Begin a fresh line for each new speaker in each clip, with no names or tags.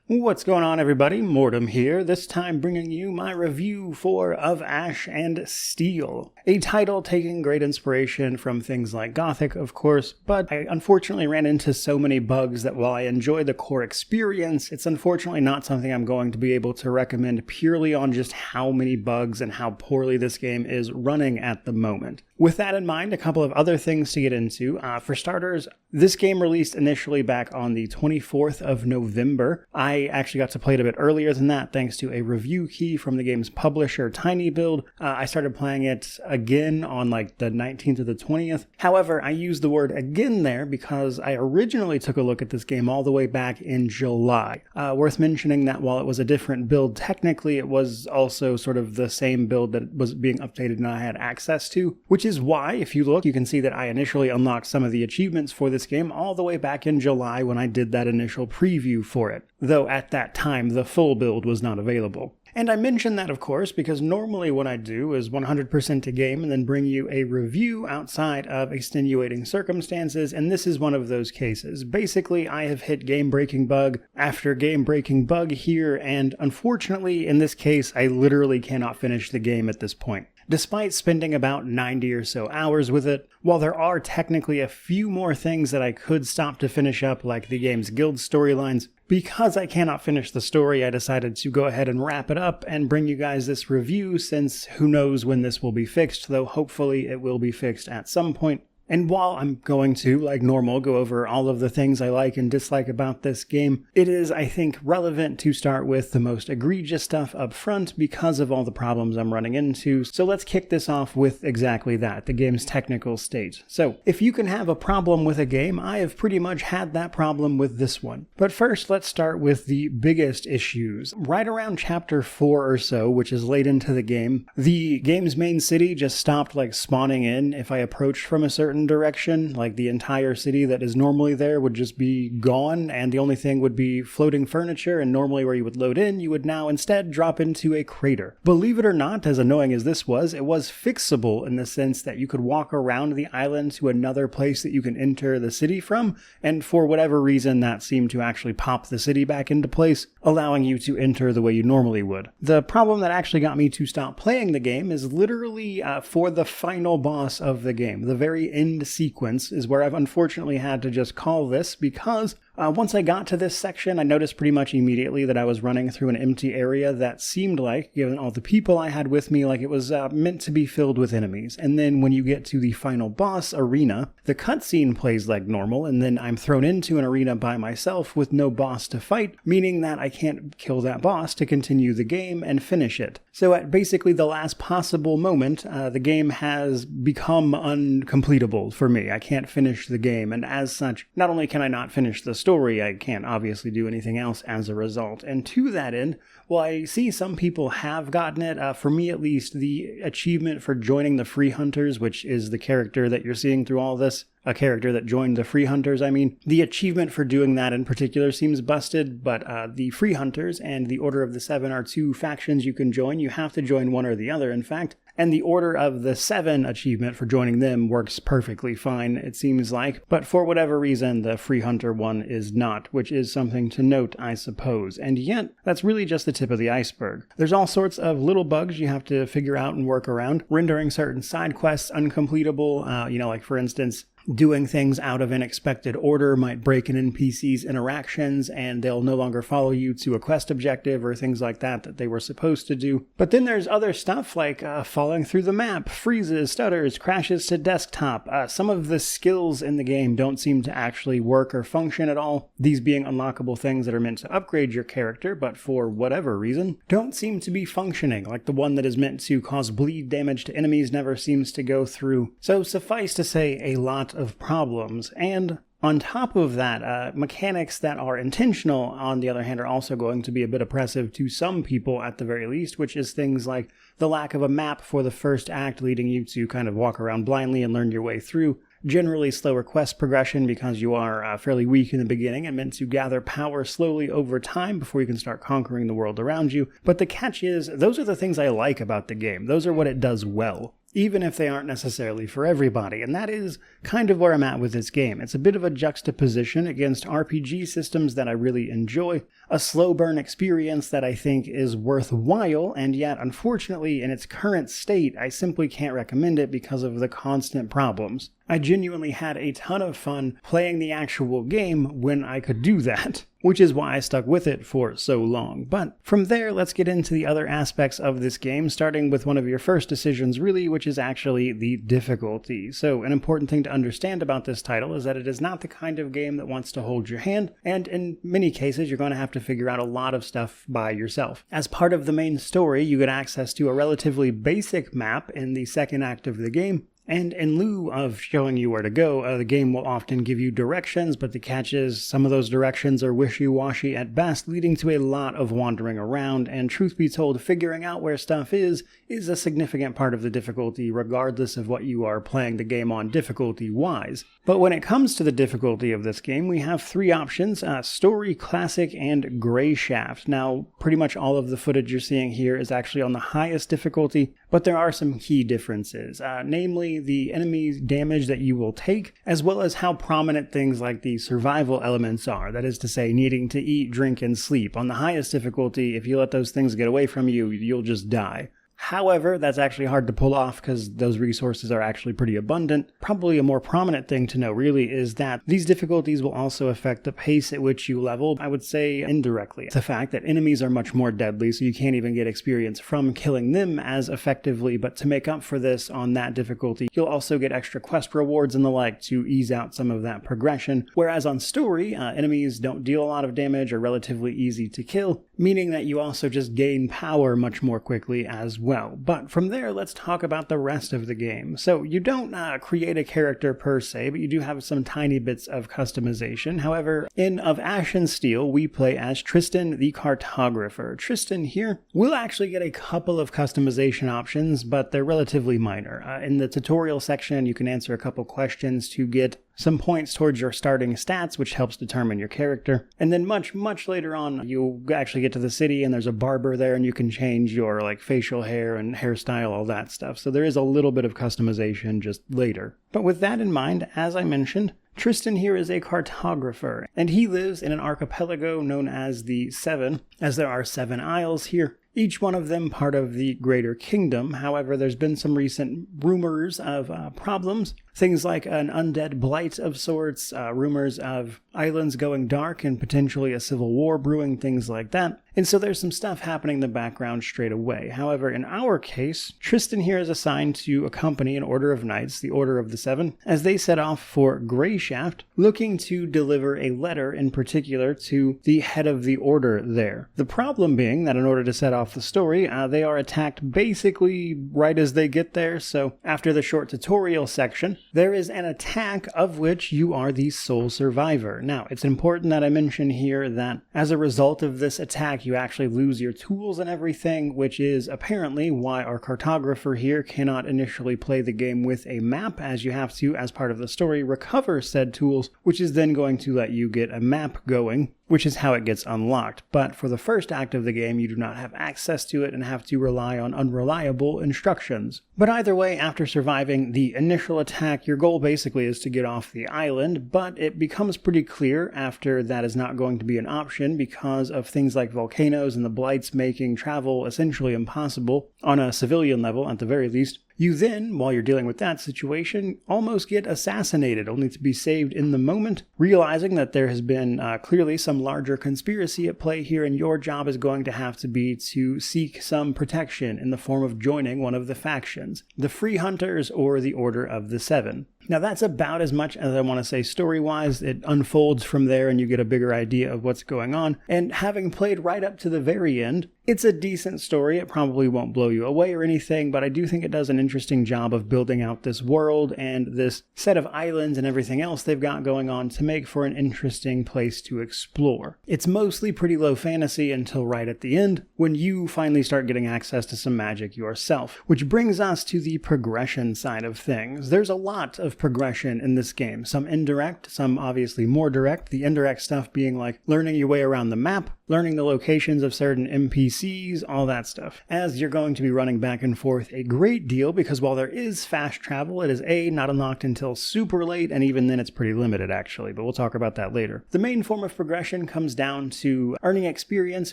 What's going on, everybody? Mortem here, this time bringing you my review for Of Ash and Steel, a title taking great inspiration from things like Gothic, of course, but I unfortunately ran into so many bugs that while I enjoy the core experience, it's unfortunately not something I'm going to be able to recommend purely on just how many bugs and how poorly this game is running at the moment. With that in mind, a couple of other things to get into. For starters, this game released initially back on the 24th of November. I actually got to play it a bit earlier than that thanks to a review key from the game's publisher, TinyBuild. I started playing it again on like the 19th or the 20th. However, I used the word again there because I originally took a look at this game all the way back in July. Worth mentioning that while it was a different build, technically it was also sort of the same build that was being updated and I had access to, which is why, if you look, you can see that I initially unlocked some of the achievements for this game all the way back in July when I did that initial preview for it, though at that time the full build was not available. And I mention that, of course, because normally what I do is 100% a game and then bring you a review outside of extenuating circumstances, and this is one of those cases. Basically, I have hit game-breaking bug after game-breaking bug here, and unfortunately, in this case, I literally cannot finish the game at this point. Despite spending about 90 or so hours with it, while there are technically a few more things that I could stop to finish up, like the game's guild storylines, because I cannot finish the story, I decided to go ahead and wrap it up and bring you guys this review, since who knows when this will be fixed, though hopefully it will be fixed at some point. And while I'm going to, like normal, go over all of the things I like and dislike about this game, it is, I think, relevant to start with the most egregious stuff up front because of all the problems I'm running into. So let's kick this off with exactly that, the game's technical state. So, if you can have a problem with a game, I have pretty much had that problem with this one. But first, let's start with the biggest issues. Right around chapter 4 or so, which is late into the game's main city just stopped spawning in if I approached from a certain direction. Like the entire city that is normally there would just be gone, and the only thing would be floating furniture, and normally where you would load in, you would now instead drop into a crater. Believe it or not, as annoying as this was, it was fixable in the sense that you could walk around the island to another place that you can enter the city from, and for whatever reason that seemed to actually pop the city back into place, allowing you to enter the way you normally would. The problem that actually got me to stop playing the game is literally for the final boss of the game. The very end sequence is where I've unfortunately had to just call this, because once I got to this section, I noticed pretty much immediately that I was running through an empty area that seemed like, given all the people I had with me, like it was meant to be filled with enemies. And then when you get to the final boss arena, the cutscene plays like normal, and then I'm thrown into an arena by myself with no boss to fight, meaning that I can't kill that boss to continue the game and finish it. So at basically the last possible moment, the game has become uncompletable for me. I can't finish the game, and as such, not only can I not finish the story, I can't obviously do anything else as a result. And to that end, well, I see some people have gotten it. For me at least, the achievement for joining the Free Hunters, which is the character that you're seeing through all this, a character that joined the Free Hunters, the achievement for doing that in particular seems busted, but the Free Hunters and the Order of the Seven are two factions you can join. You have to join one or the other, in fact. And the Order of the Seven achievement for joining them works perfectly fine, it seems like. But for whatever reason, the Free Hunter one is not, which is something to note, I suppose. And yet, that's really just the tip of the iceberg. There's all sorts of little bugs you have to figure out and work around, rendering certain side quests uncompletable, like for instance, doing things out of unexpected order might break an NPC's interactions, and they'll no longer follow you to a quest objective or things like that they were supposed to do. But then there's other stuff like falling through the map, freezes, stutters, crashes to desktop. Some of the skills in the game don't seem to actually work or function at all, these being unlockable things that are meant to upgrade your character, but for whatever reason, don't seem to be functioning, like the one that is meant to cause bleed damage to enemies never seems to go through. So suffice to say, a lot of problems. And on top of that, mechanics that are intentional, on the other hand, are also going to be a bit oppressive to some people at the very least, which is things like the lack of a map for the first act, leading you to kind of walk around blindly and learn your way through. Generally slower quest progression because you are fairly weak in the beginning and meant to gather power slowly over time before you can start conquering the world around you. But the catch is, those are the things I like about the game. Those are what it does well. even if they aren't necessarily for everybody. And that is kind of where I'm at with this game. It's a bit of a juxtaposition against RPG systems that I really enjoy, a slow burn experience that I think is worthwhile, and yet, unfortunately, in its current state, I simply can't recommend it because of the constant problems. I genuinely had a ton of fun playing the actual game when I could do that, which is why I stuck with it for so long. But from there, let's get into the other aspects of this game, starting with one of your first decisions, really, which is actually the difficulty. So an important thing to understand about this title is that it is not the kind of game that wants to hold your hand, and in many cases, you're going to have to figure out a lot of stuff by yourself. As part of the main story, you get access to a relatively basic map in the second act of the game, and in lieu of showing you where to go, the game will often give you directions, but the catch is some of those directions are wishy-washy at best, leading to a lot of wandering around, and truth be told, figuring out where stuff is a significant part of the difficulty, regardless of what you are playing the game on difficulty-wise. But when it comes to the difficulty of this game, we have three options: Story, Classic, and Gray Shaft. Now, pretty much all of the footage you're seeing here is actually on the highest difficulty, but there are some key differences, namely the enemy damage that you will take, as well as how prominent things like the survival elements are. That is to say, needing to eat, drink, and sleep. On the highest difficulty, if you let those things get away from you, you'll just die. However, that's actually hard to pull off because those resources are actually pretty abundant. Probably a more prominent thing to know really is that these difficulties will also affect the pace at which you level, I would say indirectly. The fact that enemies are much more deadly, so you can't even get experience from killing them as effectively, but to make up for this on that difficulty, you'll also get extra quest rewards and the like to ease out some of that progression. Whereas on story, enemies don't deal a lot of damage, are relatively easy to kill, meaning that you also just gain power much more quickly as well. But from there, let's talk about the rest of the game. So you don't create a character per se, but you do have some tiny bits of customization. However, in Of Ash and Steel, we play as Tristan the Cartographer. Tristan here will actually get a couple of customization options, but they're relatively minor. In the tutorial section, you can answer a couple questions to get some points towards your starting stats, which helps determine your character. And then much later on, you'll actually get to the city and there's a barber there and you can change your facial hair and hairstyle, all that stuff. So there is a little bit of customization just later. But with that in mind, as I mentioned, Tristan here is a cartographer, and he lives in an archipelago known as the Seven, as there are 7 isles here, each one of them part of the Greater Kingdom. However, there's been some recent rumors of problems, things like an undead blight of sorts, rumors of islands going dark and potentially a civil war brewing, things like that. And so there's some stuff happening in the background straight away. However, in our case, Tristan here is assigned to accompany an order of knights, the Order of the Seven, as they set off for Grey Shaft, looking to deliver a letter in particular to the head of the order there. The problem being that in order to set off the story, they are attacked basically right as they get there. So after the short tutorial section, there is an attack of which you are the sole survivor. Now, it's important that I mention here that as a result of this attack, you actually lose your tools and everything, which is apparently why our cartographer here cannot initially play the game with a map, as you have to, as part of the story, recover said tools, which is then going to let you get a map going, which is how it gets unlocked. But for the first act of the game, you do not have access to it and have to rely on unreliable instructions. But either way, after surviving the initial attack, your goal basically is to get off the island, but it becomes pretty clear after that is not going to be an option because of things like volcanoes and the blights making travel essentially impossible, on a civilian level at the very least. You then, while you're dealing with that situation, almost get assassinated, only to be saved in the moment, realizing that there has been clearly some larger conspiracy at play here, and your job is going to have to be to seek some protection in the form of joining one of the factions, the Free Hunters or the Order of the Seven. Now that's about as much as I want to say story-wise. It unfolds from there and you get a bigger idea of what's going on. And having played right up to the very end, it's a decent story. It probably won't blow you away or anything, but I do think it does an interesting job of building out this world and this set of islands and everything else they've got going on to make for an interesting place to explore. It's mostly pretty low fantasy until right at the end, when you finally start getting access to some magic yourself. Which brings us to the progression side of things. There's a lot of progression in this game. Some indirect, some obviously more direct. The indirect stuff being like learning your way around the map, learning the locations of certain NPCs, all that stuff. As you're going to be running back and forth a great deal, because while there is fast travel, it is not unlocked until super late, and even then it's pretty limited actually, but we'll talk about that later. The main form of progression comes down to earning experience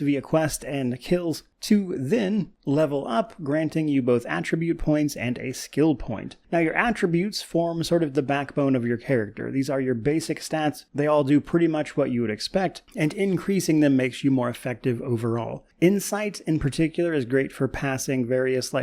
via quest and kills, to then level up, granting you both attribute points and a skill point. Now your attributes form sort of the backbone of your character. These are your basic stats. They all do pretty much what you would expect, and increasing them makes you more effective overall. Insight in particular is great for passing various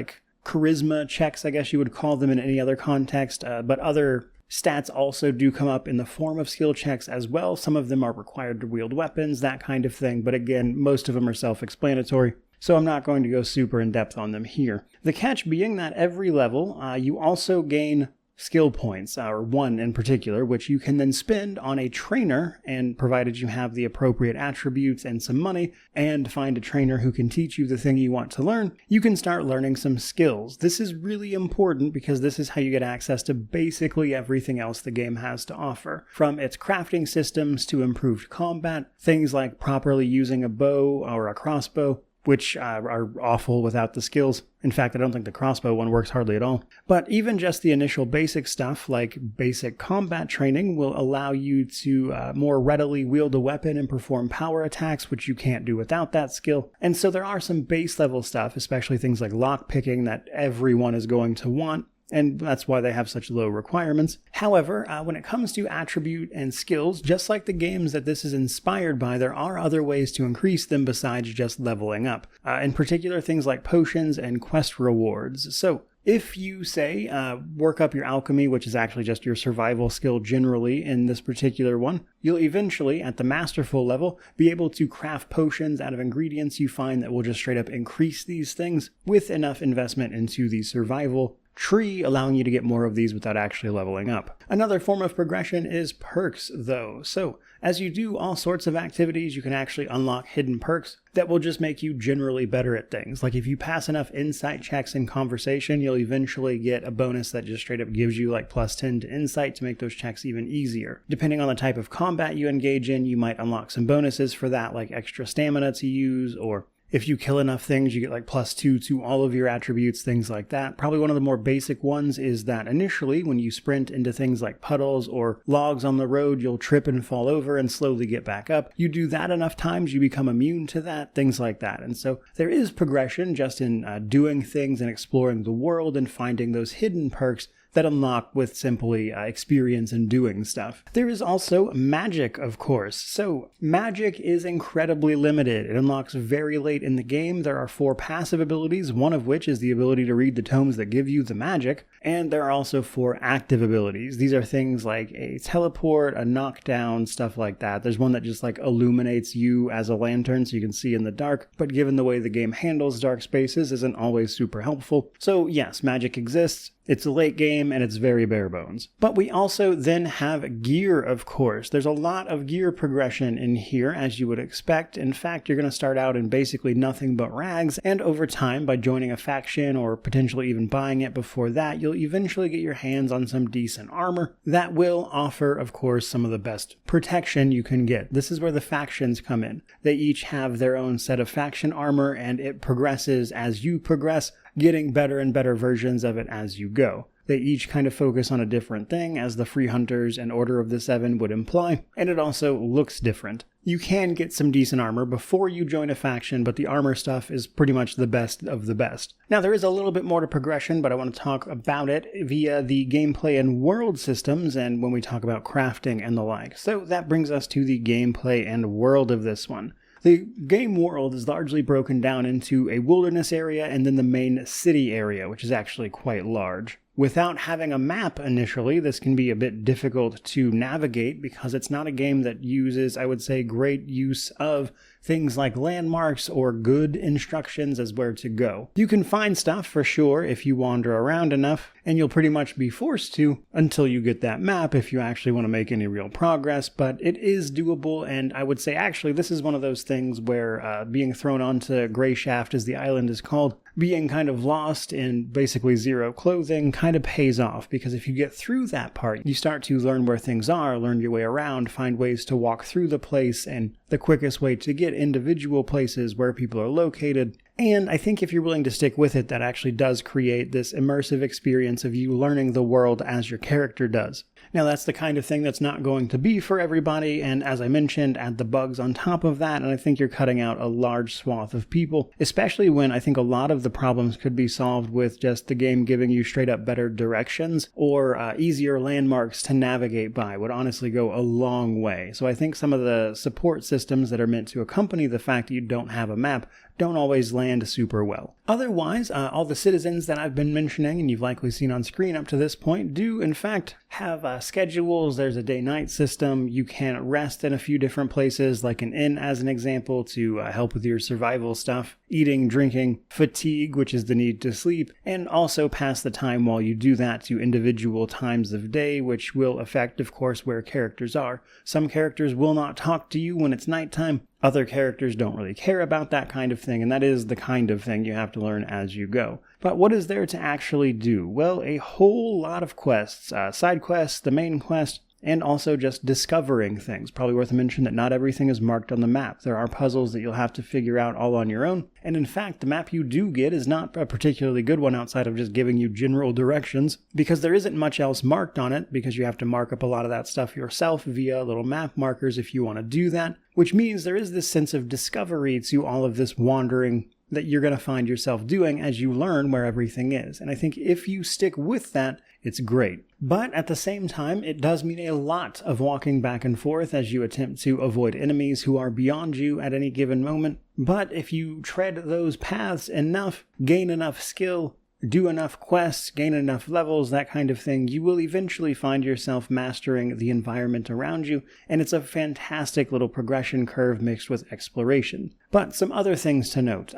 charisma checks, I guess you would call them in any other context, but other stats also do come up in the form of skill checks as well. Some of them are required to wield weapons, that kind of thing, but again, most of them are self-explanatory, so I'm not going to go super in depth on them here. The catch being that every level, you also gain skill points, or one in particular, which you can then spend on a trainer, and provided you have the appropriate attributes and some money, and find a trainer who can teach you the thing you want to learn, you can start learning some skills. This is really important because this is how you get access to basically everything else the game has to offer. From its crafting systems to improved combat, things like properly using a bow or a crossbow, which are awful without the skills. In fact, I don't think the crossbow one works hardly at all. But even just the initial basic stuff, like basic combat training, will allow you to more readily wield a weapon and perform power attacks, which you can't do without that skill. And so there are some base level stuff, especially things like lockpicking, that everyone is going to want, and that's why they have such low requirements. However, when it comes to attribute and skills, just like the games that this is inspired by, there are other ways to increase them besides just leveling up. In particular, things like potions and quest rewards. So, if you, say, work up your alchemy, which is actually just your survival skill generally in this particular one, you'll eventually, at the masterful level, be able to craft potions out of ingredients you find that will just straight up increase these things with enough investment into the survival tree, allowing you to get more of these without actually leveling up. Another form of progression is perks, though. So, as you do all sorts of activities, you can actually unlock hidden perks that will just make you generally better at things. Like if you pass enough insight checks in conversation, you'll eventually get a bonus that just straight up gives you +10 to insight to make those checks even easier. Depending on the type of combat you engage in, you might unlock some bonuses for that, like extra stamina to use, or if you kill enough things, you get +2 to all of your attributes, things like that. Probably one of the more basic ones is that initially, when you sprint into things like puddles or logs on the road, you'll trip and fall over and slowly get back up. You do that enough times, you become immune to that, things like that. And so there is progression just in doing things and exploring the world and finding those hidden perks that unlock with simply experience in doing stuff. There is also magic, of course. So magic is incredibly limited. It unlocks very late in the game. There are 4 passive abilities, one of which is the ability to read the tomes that give you the magic, and there are also 4 active abilities. These are things like a teleport, a knockdown, stuff like that. There's one that just illuminates you as a lantern so you can see in the dark, but given the way the game handles dark spaces, isn't always super helpful. So yes, magic exists. It's a late game, and it's very bare bones. But we also then have gear, of course. There's a lot of gear progression in here, as you would expect. In fact, you're going to start out in basically nothing but rags, and over time, by joining a faction or potentially even buying it before that, you'll eventually get your hands on some decent armor that will offer, of course, some of the best protection you can get. This is where the factions come in. They each have their own set of faction armor, and it progresses as you progress, getting better and better versions of it as you go. They each kind of focus on a different thing, as the Free Hunters and Order of the Seven would imply, and it also looks different. You can get some decent armor before you join a faction, but the armor stuff is pretty much the best of the best. Now, there is a little bit more to progression, but I want to talk about it via the gameplay and world systems, and when we talk about crafting and the like. So that brings us to the gameplay and world of this one. The game world is largely broken down into a wilderness area and then the main city area, which is actually quite large. Without having a map initially, this can be a bit difficult to navigate because it's not a game that uses, I would say, great use of things like landmarks or good instructions as where to go. You can find stuff for sure if you wander around enough, and you'll pretty much be forced to until you get that map if you actually want to make any real progress, but it is doable, and I would say actually this is one of those things where being thrown onto Grey Shaft, as the island is called, being kind of lost in basically zero clothing kind of pays off, because if you get through that part, you start to learn where things are, learn your way around, find ways to walk through the place, and the quickest way to get individual places where people are located. And I think if you're willing to stick with it, that actually does create this immersive experience of you learning the world as your character does. Now, that's the kind of thing that's not going to be for everybody, and as I mentioned, add the bugs on top of that, and I think you're cutting out a large swath of people, especially when I think a lot of the problems could be solved with just the game giving you straight up better directions or easier landmarks to navigate by would honestly go a long way. So I think some of the support systems that are meant to accompany the fact that you don't have a map don't always land super well. Otherwise, all the citizens that I've been mentioning, and you've likely seen on screen up to this point, do in fact have schedules. There's a day-night system. You can rest in a few different places, like an inn as an example, to help with your survival stuff. Eating, drinking, fatigue, which is the need to sleep, and also pass the time while you do that to individual times of day, which will affect, of course, where characters are. Some characters will not talk to you when it's nighttime. Other characters don't really care about that kind of thing, and that is the kind of thing you have to learn as you go. But what is there to actually do? Well, a whole lot of quests, side quests, the main quest, and also just discovering things. Probably worth a mention that not everything is marked on the map. There are puzzles that you'll have to figure out all on your own, and in fact, the map you do get is not a particularly good one outside of just giving you general directions, because there isn't much else marked on it, because you have to mark up a lot of that stuff yourself via little map markers if you want to do that, which means there is this sense of discovery to all of this wandering that you're going to find yourself doing as you learn where everything is. And I think if you stick with that, it's great. But at the same time, it does mean a lot of walking back and forth as you attempt to avoid enemies who are beyond you at any given moment. But if you tread those paths enough, gain enough skill, do enough quests, gain enough levels, that kind of thing, you will eventually find yourself mastering the environment around you, and it's a fantastic little progression curve mixed with exploration. But some other things to note.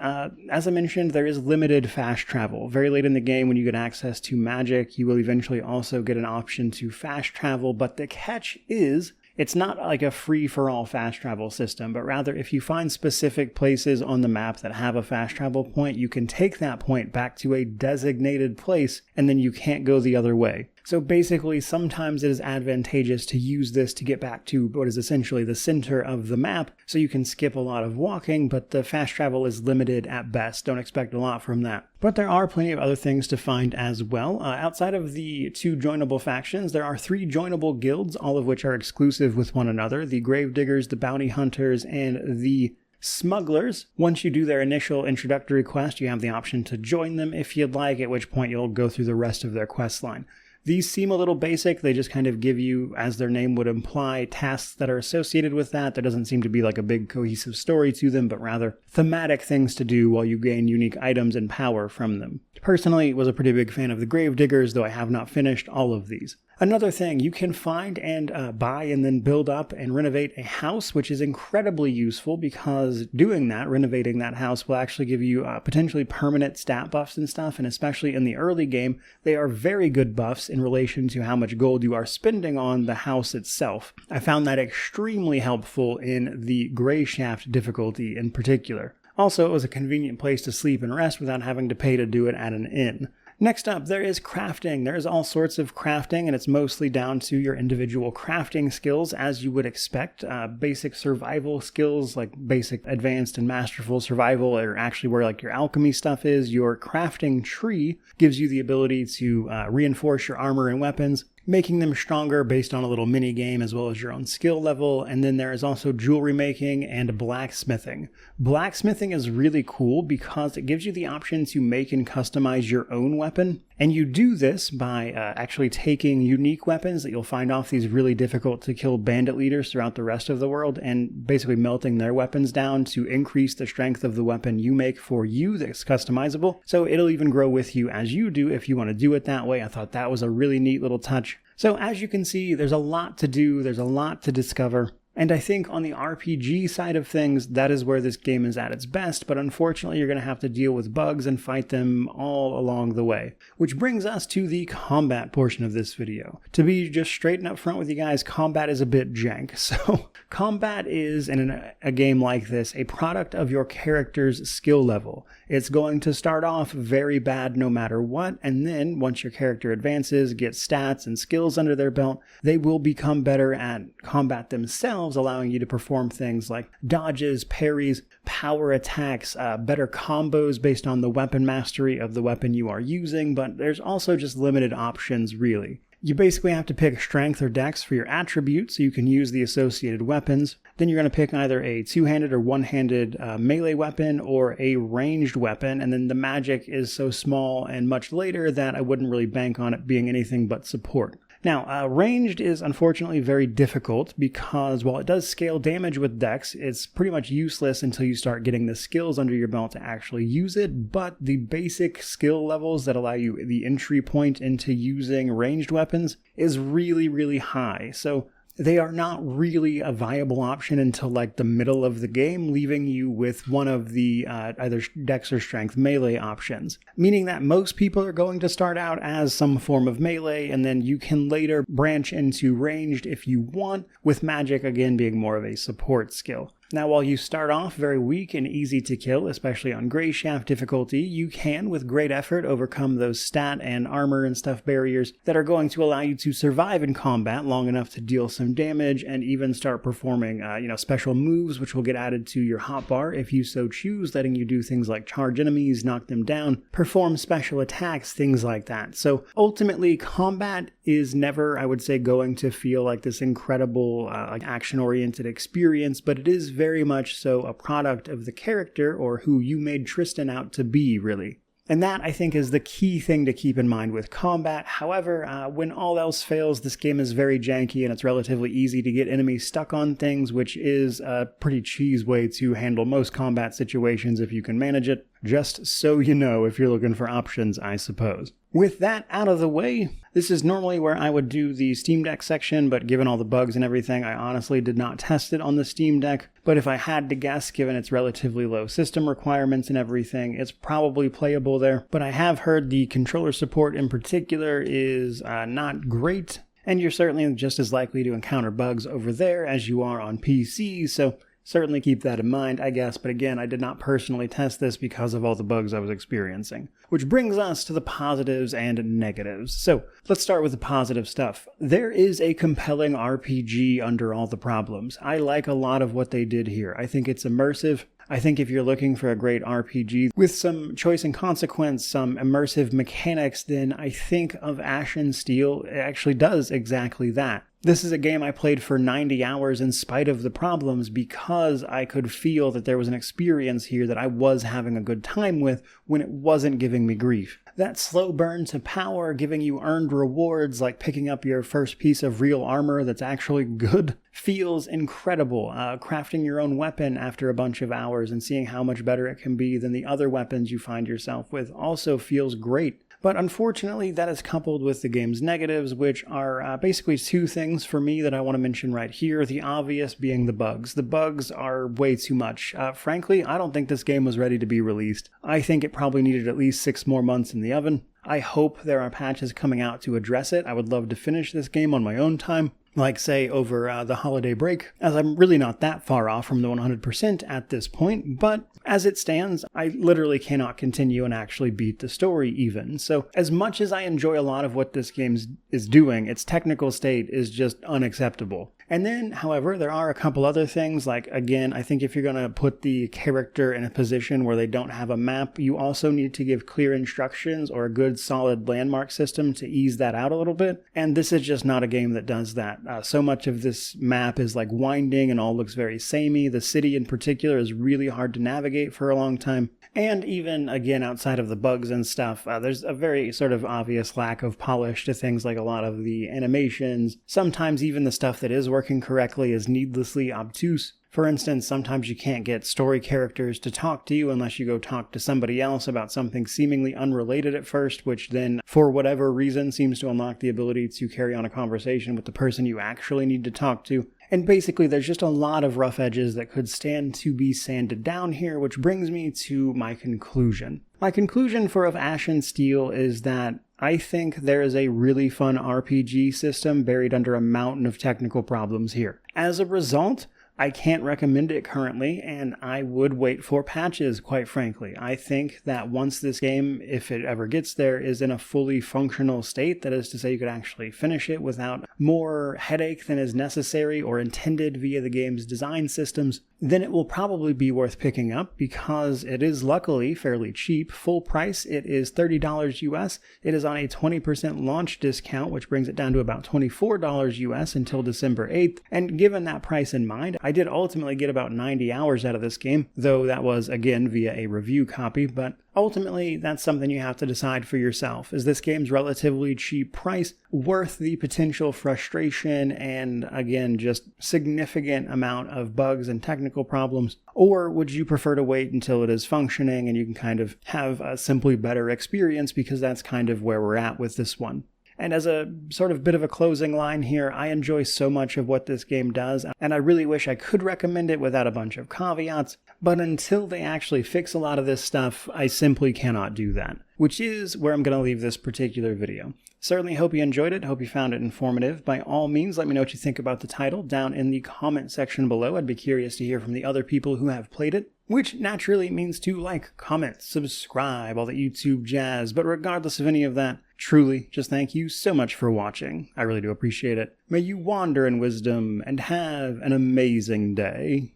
As I mentioned, there is limited fast travel. Very late in the game, when you get access to magic, you will eventually also get an option to fast travel, but the catch is it's not like a free-for-all fast travel system, but rather if you find specific places on the map that have a fast travel point, you can take that point back to a designated place, and then you can't go the other way. So basically, sometimes it is advantageous to use this to get back to what is essentially the center of the map, so you can skip a lot of walking, but the fast travel is limited at best. Don't expect a lot from that. But there are plenty of other things to find as well. Outside of the 2 joinable factions, there are 3 joinable guilds, all of which are exclusive with one another: the Gravediggers, the Bounty Hunters, and the Smugglers. Once you do their initial introductory quest, you have the option to join them if you'd like, at which point you'll go through the rest of their quest line. These seem a little basic. They just kind of give you, as their name would imply, tasks that are associated with that. There doesn't seem to be like a big cohesive story to them, but rather thematic things to do while you gain unique items and power from them. Personally, was a pretty big fan of the Gravediggers, though I have not finished all of these. Another thing, you can find and buy and then build up and renovate a house, which is incredibly useful because doing that, renovating that house, will actually give you potentially permanent stat buffs and stuff, and especially in the early game, they are very good buffs in relation to how much gold you are spending on the house itself. I found that extremely helpful in the Grey Shaft difficulty in particular. Also, it was a convenient place to sleep and rest without having to pay to do it at an inn. Next up, there is crafting. There is all sorts of crafting, and it's mostly down to your individual crafting skills, as you would expect. Basic survival skills, like basic, advanced, and masterful survival, are actually where like your alchemy stuff is. Your crafting tree gives you the ability to reinforce your armor and weapons, making them stronger based on a little mini game as well as your own skill level. And then there is also jewelry making and blacksmithing. Blacksmithing is really cool because it gives you the option to make and customize your own weapon. And you do this by actually taking unique weapons that you'll find off these really difficult to kill bandit leaders throughout the rest of the world and basically melting their weapons down to increase the strength of the weapon you make for you that's customizable. So it'll even grow with you as you do if you want to do it that way. I thought that was a really neat little touch. So as you can see, there's a lot to do, there's a lot to discover. And I think on the RPG side of things, that is where this game is at its best, but unfortunately you're going to have to deal with bugs and fight them all along the way. Which brings us to the combat portion of this video. To be just straight and up front with you guys, combat is a bit jank. So combat is, in a game like this, a product of your character's skill level. It's going to start off very bad no matter what, and then once your character advances, gets stats and skills under their belt, they will become better at combat themselves, themselves, allowing you to perform things like dodges, parries, power attacks, better combos based on the weapon mastery of the weapon you are using, but there's also just limited options, really. You basically have to pick strength or dex for your attributes so you can use the associated weapons. Then you're going to pick either a two-handed or one-handed melee weapon or a ranged weapon, and then the magic is so small and much later that I wouldn't really bank on it being anything but support. Now, ranged is unfortunately very difficult because while it does scale damage with dex, it's pretty much useless until you start getting the skills under your belt to actually use it, but the basic skill levels that allow you the entry point into using ranged weapons is really, really high. So they are not really a viable option until like the middle of the game, leaving you with one of the either dex or strength melee options. Meaning that most people are going to start out as some form of melee, and then you can later branch into ranged if you want, with magic again being more of a support skill. Now, while you start off very weak and easy to kill, especially on Grey Shaft difficulty, you can, with great effort, overcome those stat and armor and stuff barriers that are going to allow you to survive in combat long enough to deal some damage and even start performing, special moves, which will get added to your hotbar if you so choose, letting you do things like charge enemies, knock them down, perform special attacks, things like that. So ultimately, combat is never, I would say, going to feel like this incredible action-oriented experience, but it is very much so a product of the character or who you made Tristan out to be, really. And that, I think, is the key thing to keep in mind with combat. However, when all else fails, this game is very janky and it's relatively easy to get enemies stuck on things, which is a pretty cheese way to handle most combat situations if you can manage it. Just so you know if you're looking for options, I suppose. With that out of the way, this is normally where I would do the Steam Deck section, but given all the bugs and everything, I honestly did not test it on the Steam Deck. But if I had to guess, given its relatively low system requirements and everything, it's probably playable there. But I have heard the controller support in particular is not great, and you're certainly just as likely to encounter bugs over there as you are on PC, so certainly keep that in mind, I guess, but again, I did not personally test this because of all the bugs I was experiencing. Which brings us to the positives and negatives. So, let's start with the positive stuff. There is a compelling RPG under all the problems. I like a lot of what they did here. I think it's immersive. I think if you're looking for a great RPG with some choice and consequence, some immersive mechanics, then I think of Ashen Steel actually does exactly that. This is a game I played for 90 hours in spite of the problems because I could feel that there was an experience here that I was having a good time with when it wasn't giving me grief. That slow burn to power, giving you earned rewards like picking up your first piece of real armor that's actually good, feels incredible. Crafting your own weapon after a bunch of hours and seeing how much better it can be than the other weapons you find yourself with also feels great. But unfortunately, that is coupled with the game's negatives, which are basically two things for me that I want to mention right here. The obvious being the bugs. The bugs are way too much. Frankly, I don't think this game was ready to be released. I think it probably needed at least 6 more months in the oven. I hope there are patches coming out to address it. I would love to finish this game on my own time, like say over the holiday break, as I'm really not that far off from the 100% at this point, but as it stands, I literally cannot continue and actually beat the story even. So as much as I enjoy a lot of what this game is doing, its technical state is just unacceptable. And then, however, there are a couple other things, like, again, I think if you're going to put the character in a position where they don't have a map, you also need to give clear instructions or a good solid landmark system to ease that out a little bit. And this is just not a game that does that. So much of this map is like winding and all looks very samey. The city in particular is really hard to navigate for a long time. And even, again, outside of the bugs and stuff, there's a very sort of obvious lack of polish to things like a lot of the animations. Sometimes even the stuff that is working correctly is needlessly obtuse. For instance, sometimes you can't get story characters to talk to you unless you go talk to somebody else about something seemingly unrelated at first, which then, for whatever reason, seems to unlock the ability to carry on a conversation with the person you actually need to talk to. And basically, there's just a lot of rough edges that could stand to be sanded down here, which brings me to my conclusion. My conclusion for Of Ashen Steel is that I think there is a really fun RPG system buried under a mountain of technical problems here. As a result, I can't recommend it currently, and I would wait for patches, quite frankly. I think that once this game, if it ever gets there, is in a fully functional state, that is to say you could actually finish it without more headache than is necessary or intended via the game's design systems, then it will probably be worth picking up because it is luckily fairly cheap. Full price, it is $30 US. It is on a 20% launch discount, which brings it down to about $24 US until December 8th. And given that price in mind, I did ultimately get about 90 hours out of this game, though that was, again, via a review copy, but ultimately that's something you have to decide for yourself. Is this game's relatively cheap price worth the potential frustration and, again, just significant amount of bugs and technical problems? Or would you prefer to wait until it is functioning and you can kind of have a simply better experience, because that's kind of where we're at with this one? And as a sort of bit of a closing line here, I enjoy so much of what this game does, and I really wish I could recommend it without a bunch of caveats, but until they actually fix a lot of this stuff, I simply cannot do that, which is where I'm going to leave this particular video. Certainly hope you enjoyed it, hope you found it informative. By all means, let me know what you think about the title down in the comment section below. I'd be curious to hear from the other people who have played it, which naturally means to like, comment, subscribe, all that YouTube jazz. But regardless of any of that, truly, just thank you so much for watching. I really do appreciate it. May you wander in wisdom and have an amazing day.